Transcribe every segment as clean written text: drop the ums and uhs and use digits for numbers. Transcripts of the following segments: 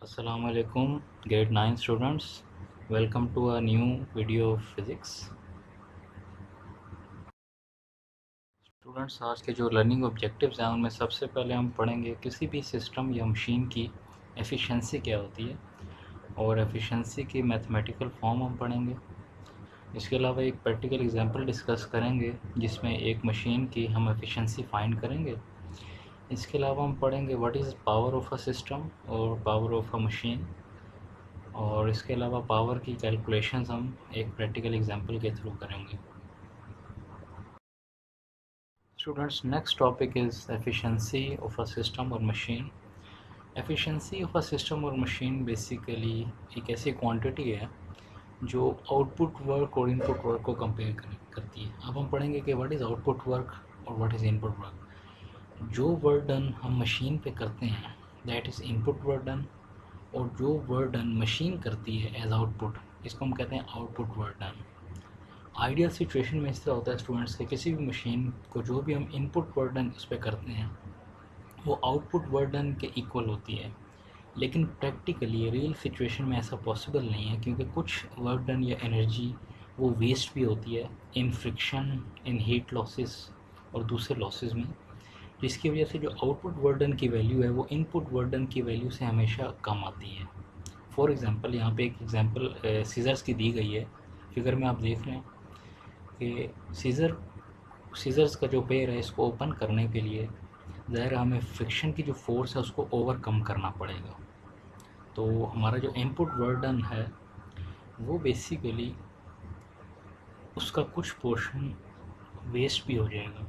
Assalamu alaikum, grade 9 students. Welcome to a new video of physics. Students, आज के जो learning objectives हैं उनमें सबसे पहले हम पढ़ेंगे किसी भी सिस्टम या मशीन की एफिशिएंसी क्या होती है और एफिशिएंसी की मैथमेटिकल फॉर्म हम पढ़ेंगे। इसके अलावा एक प्रैक्टिकल एग्जांपल डिस्कस करेंगे जिसमें एक मशीन की हम एफिशिएंसी फाइंड करेंगे। इसके अलावा हम पढ़ेंगे what is power of a system और पावर ऑफ अ मशीन, और इसके अलावा पावर की कैलकुलेशंस हम एक प्रैक्टिकल एग्जांपल के थ्रू करेंगे। Students, next topic is efficiency of a system और machine. Efficiency of a system और मशीन बेसिकली एक ऐसी क्वांटिटी है जो आउटपुट वर्क और इनपुट वर्क को कंपेयर करती है। अब हम पढ़ेंगे कि व्हाट इज़ आउटपुट वर्क और व्हाट इज़ इनपुट वर्क। जो वर्क डन हम मशीन पे करते हैं that is input work done, और जो वर्क डन मशीन करती है एज आउटपुट, इसको हम कहते हैं output work done. Ideal situation में इस तरह होता है स्टूडेंट्स के किसी भी मशीन को जो भी हम इनपुट वर्क डन उस पर करते हैं वो आउटपुट वर्क डन के इक्वल होती है। लेकिन प्रैक्टिकली रियल सिचुएशन में ऐसा पॉसिबल नहीं है, क्योंकि कुछ वर्क डन या एनर्जी वो वेस्ट भी होती है इन फ्रिक्शन, इन हीट लॉसेस और दूसरे लॉसेस में, जिसकी वजह से जो आउटपुट वर्क डन की वैल्यू है वो इनपुट वर्क डन की वैल्यू से हमेशा कम आती है। फॉर एग्ज़ाम्पल, यहाँ पे एक एग्जांपल सीजर्स की दी गई है। फिगर में आप देख रहे हैं कि सीज़र्स का जो पेयर है इसको ओपन करने के लिए ज़ाहिर हमें फ्रिक्शन की जो फोर्स है उसको ओवरकम करना पड़ेगा। तो हमारा जो इनपुट वर्क डन है वो बेसिकली उसका कुछ पोर्शन वेस्ट भी हो जाएगा।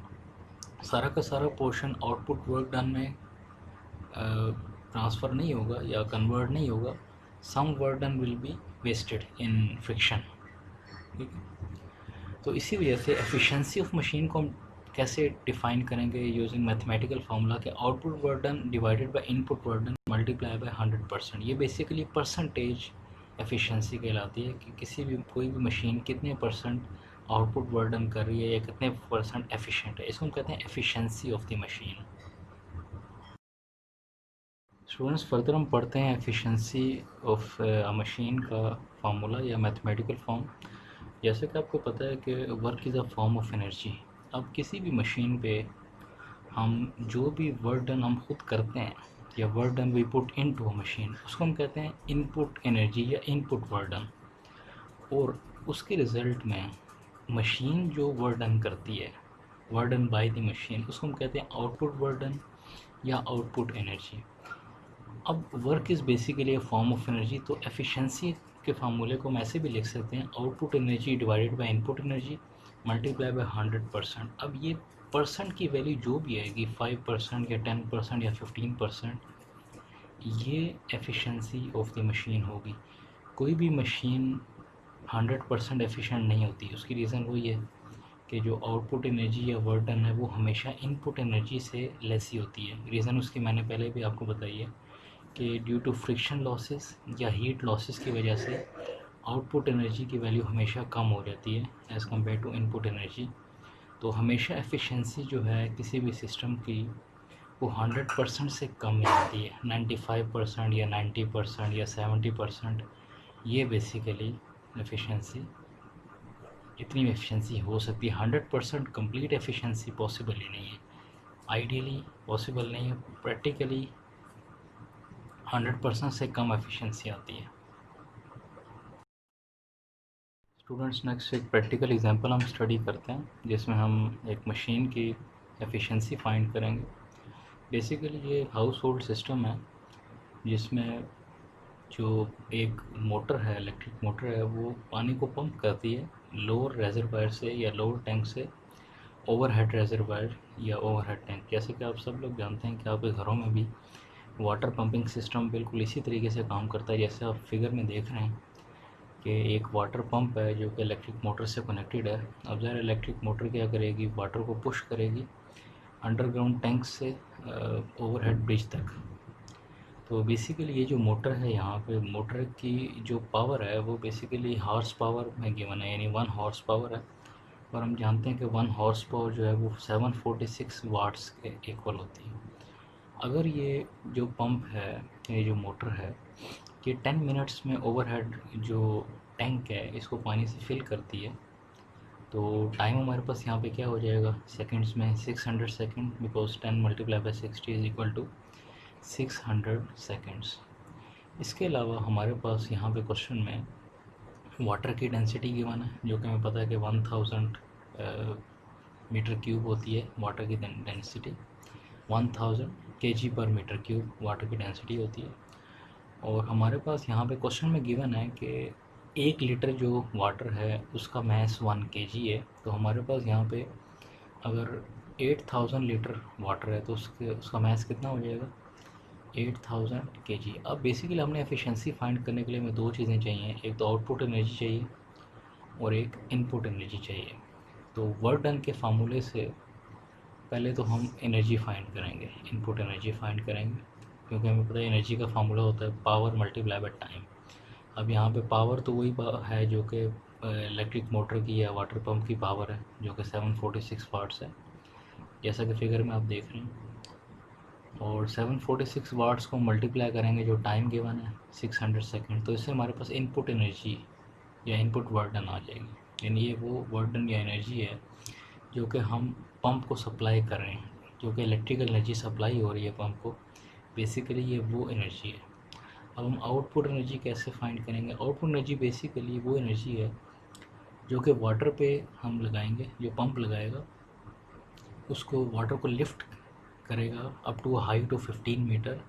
सारा का सारा पोर्शन आउटपुट वर्क डन में ट्रांसफ़र नहीं होगा या कन्वर्ट नहीं होगा। Some work done will be wasted in friction. ठीक है, तो इसी वजह से एफिशिएंसी ऑफ मशीन को हम कैसे डिफाइन करेंगे यूजिंग मैथमेटिकल फार्मूला के output work done divided by input work done multiply by 100%। ये बेसिकली परसेंटेज एफिशिएंसी कहलाती है कि किसी भी कोई भी मशीन कितने परसेंट आउटपुट वर्क डन कर रही है या कितने परसेंट एफिशिएंट है, इसको हम कहते हैं efficiency of the machine. Students, further हम पढ़ते हैं एफिशिएंसी ऑफ अ मशीन का फार्मूला या मैथमेटिकल फॉर्म। जैसे कि आपको पता है कि work is a form of energy. अब किसी भी मशीन पे हम जो भी वर्क डन हम खुद करते हैं या work done we put into a machine, उसको हम कहते हैं इनपुट एनर्जी या इनपुट वर्क डन। और उसके रिज़ल्ट में मशीन जो वर्क डन करती है, work done by the machine, उसको हम कहते हैं आउटपुट वर्क डन या आउटपुट एनर्जी। अब work is basically a form of energy, तो एफिशिएंसी के फार्मूले को हम ऐसे भी लिख सकते हैं output energy divided by input energy multiply by 100%। अब ये परसेंट की वैल्यू जो भी आएगी 5% या 10% या 15%, ये एफिशिएंसी ऑफ द मशीन होगी। कोई भी मशीन 100% एफिशिएंट नहीं होती। उसकी रीज़न वही है कि जो आउटपुट एनर्जी या वर्क डन है वो हमेशा इनपुट एनर्जी से लेस ही होती है। रीज़न उसकी मैंने पहले भी आपको बताई है कि ड्यू टू फ्रिक्शन लॉसेस या हीट लॉसेस की वजह से आउटपुट एनर्जी की वैल्यू हमेशा कम हो जाती है as compare to input energy. तो हमेशा एफिशिएंसी जो है किसी भी सिस्टम की वो 100% से कम ही आती है। 95% या 90% या 70%, ये बेसिकली एफिशिएंसी, इतनी एफिशिएंसी हो सकती है। 100% कंप्लीट एफिशिएंसी पॉसिबल ही नहीं है, आइडियली पॉसिबल नहीं है। प्रैक्टिकली 100% से कम एफिशिएंसी आती है। स्टूडेंट्स, नेक्स्ट एक प्रैक्टिकल एग्जांपल हम स्टडी करते हैं जिसमें हम एक मशीन की एफिशिएंसी फाइंड करेंगे। बेसिकली ये हाउस होल्ड सिस्टम है जिसमें जो एक मोटर है, इलेक्ट्रिक मोटर है, वो पानी को पंप करती है लोअर रेजरवायर से या लोअर टैंक से ओवरहेड रेजरवायर या ओवरहेड टैंक। जैसे कि आप सब लोग जानते हैं कि आपके घरों में भी वाटर पंपिंग सिस्टम बिल्कुल इसी तरीके से काम करता है जैसे आप फिगर में देख रहे हैं कि एक वाटर पंप है जो कि इलेक्ट्रिक मोटर से कनेक्टेड है। अब ज़रा इलेक्ट्रिक मोटर क्या करेगी, वाटर को पुश करेगी अंडरग्राउंड टैंक से ओवरहेड ब्रिज तक। तो बेसिकली ये जो मोटर है, यहाँ पे मोटर की जो पावर है वो बेसिकली हॉर्स पावर में गिवन है, यानी 1 हॉर्स पावर है। और हम जानते हैं कि 1 हॉर्स पावर जो है वो 746 वाट्स के इक्वल होती है। अगर ये जो पंप है ये जो मोटर है ये 10 मिनट्स में ओवरहेड जो टैंक है इसको पानी से फिल करती है। तो टाइम हमारे पास यहाँ पे क्या हो जाएगा सेकंड्स में 600 second, because 10 multiply by 60 is equal to 600 seconds. इसके अलावा हमारे पास यहाँ पे क्वेश्चन में वाटर की डेंसिटी गिवन है, जो कि हमें पता है कि 1000 मीटर क्यूब होती है वाटर की डेंसिटी। 1000 kg पर मीटर क्यूब वाटर की डेंसिटी होती है। और हमारे पास यहाँ पे क्वेश्चन में गिवन है कि 1 लीटर जो वाटर है उसका मैस 1 kg है। तो हमारे पास यहाँ पे अगर 8000 लीटर वाटर है तो उसका मैस कितना हो जाएगा 8000 kg। अब बेसिकली हमने एफिशिएंसी फाइंड करने के लिए हमें दो चीज़ें चाहिए, एक तो आउटपुट एनर्जी चाहिए और एक इनपुट एनर्जी चाहिए। तो वर्क डन के फार्मूले से पहले तो हम एनर्जी फाइंड करेंगे, इनपुट एनर्जी फाइंड करेंगे, क्योंकि हमें पता है एनर्जी का फार्मूला होता है पावर मल्टीप्लाई बाय टाइम। अब यहाँ पे पावर तो वही है जो कि इलेक्ट्रिक मोटर की या वाटर पंप की पावर है, जो कि 746 वाट्स है, जैसा कि फिगर में आप देख रहे हैं। और 746 वाट्स को मल्टीप्लाई करेंगे जो टाइम गिवन है 600 सेकंड, तो इससे हमारे पास इनपुट एनर्जी या इनपुट वर्क डन आ जाएगी। यानी ये वो वर्क डन या एनर्जी है जो कि हम पंप को सप्लाई कर रहे हैं, जो कि इलेक्ट्रिकल एनर्जी सप्लाई हो रही है पंप को, बेसिकली ये वो एनर्जी है। अब हम आउटपुट एनर्जी कैसे फाइंड करेंगे? आउटपुट एनर्जी बेसिकली वो एनर्जी है जो कि वाटर पे हम लगाएंगे, जो पंप लगाएगा उसको वाटर को लिफ्ट करेगा up to height of 15 metre,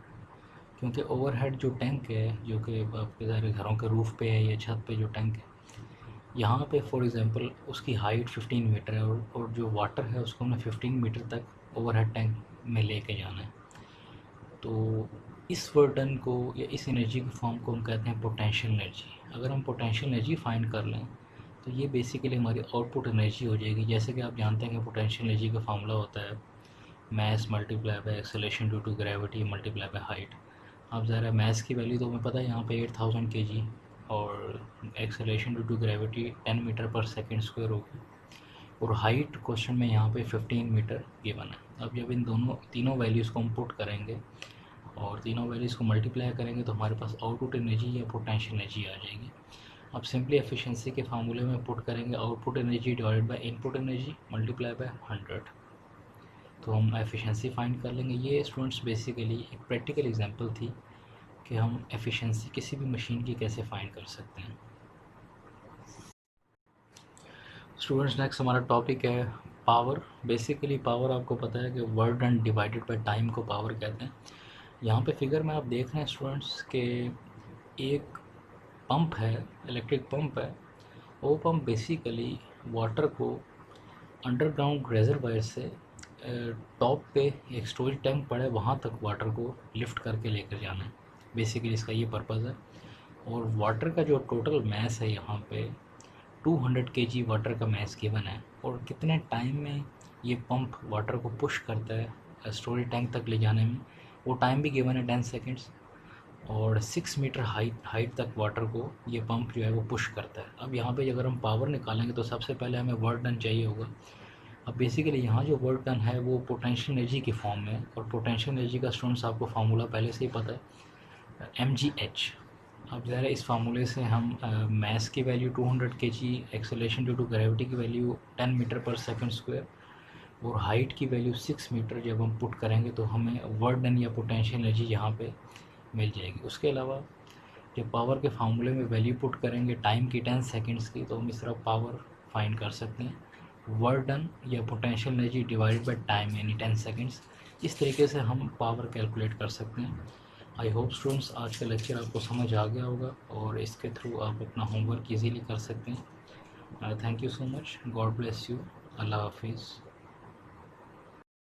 क्योंकि ओवरहेड जो टैंक है जो कि आपके सारे घरों के रूफ पे है या छत पे जो टैंक है, यहाँ पे फॉर एग्जांपल उसकी हाइट 15 मीटर है और जो वाटर है उसको हमने 15 मीटर तक ओवरहेड टैंक में लेके जाना है। तो इस वर्डन को या इस एनर्जी के फॉर्म को हम कहते हैं पोटेंशियल एनर्जी। अगर हम पोटेंशियल एनर्जी फाइंड कर लें तो ये बेसिकली हमारी आउटपुट एनर्जी हो जाएगी। जैसे कि आप जानते हैं कि पोटेंशियल एनर्जी का फार्मूला होता है mass multiply by acceleration due to gravity multiply by height. अब ज़रा मैस की वैल्यू तो हमें पता है यहाँ पे 8000 kg और acceleration due to gravity 10 metre पर सेकेंड स्क्वायर होगी, और हाइट क्वेश्चन में यहाँ पे 15 मीटर गिवन है। अब जब इन तीनों वैल्यूज़ को हम पुट करेंगे और तीनों वैल्यूज़ को मल्टीप्लाई करेंगे तो हमारे पास आउटपुट एनर्जी या पोटेंशियल एनर्जी आ जाएगी। अब सिंपली एफिशिएंसी के फार्मूले में पुट करेंगे output energy divided by input energy multiply by 100, तो हम एफिशिएंसी फाइंड कर लेंगे। ये स्टूडेंट्स बेसिकली एक प्रैक्टिकल एग्जांपल थी कि हम एफिशिएंसी किसी भी मशीन की कैसे फाइंड कर सकते हैं। स्टूडेंट्स नेक्स्ट हमारा टॉपिक है पावर। बेसिकली पावर आपको पता है कि work done divided by time को पावर कहते हैं। यहाँ पे फिगर में आप देख रहे हैं स्टूडेंट्स के एक पंप है, इलेक्ट्रिक पंप है। वो पंप बेसिकली वाटर को अंडरग्राउंड रेजरवायर से टॉप पे एक स्टोरेज टैंक पड़ा है वहाँ तक वाटर को लिफ्ट करके लेकर जाना है। बेसिकली इसका ये पर्पज़ है। और वाटर का जो टोटल मैस है यहाँ पे 200 kg वाटर का मैस गिवन है, और कितने टाइम में ये पंप वाटर को पुश करता है स्टोरेज टैंक तक ले जाने में, वो टाइम भी गिवन है 10 सेकेंड्स। और 6 मीटर हाइट तक वाटर को ये पंप जो है वो पुश करता है। अब यहाँ पे अगर हम पावर निकालेंगे तो सबसे पहले हमें वर्क डन चाहिए होगा। अब बेसिकली यहाँ जो वर्क डन है वो पोटेंशियल एनर्जी की फॉर्म में है, और पोटेंशियल एनर्जी का स्टूडेंट्स आपको फार्मूला पहले से ही पता है mgh। अब ज़रा इस फार्मूले से हम मैस की value 200 kg, acceleration due to gravity की वैल्यू 10 मीटर पर सेकंड स्क्वायर और हाइट की वैल्यू 6 मीटर जब हम पुट करेंगे तो हमें वर्क डन या पोटेंशियल एनर्जी यहाँ पे मिल जाएगी। उसके अलावा जब पावर के फार्मूले में वैल्यू पुट करेंगे टाइम की 10 सेकेंड्स की, तो हम इस तरह पावर फाइंड कर सकते हैं वर्क डन या potential energy divided by time यानी 10 सेकेंड्स। इस तरीके से हम पावर कैलकुलेट कर सकते हैं। आई होप स्टूडेंट्स आज का लेक्चर आपको समझ आ गया होगा और इसके थ्रू आप अपना होमवर्क ईजीली कर सकते हैं। Thank you so much, God bless you, अल्लाह हाफिज़।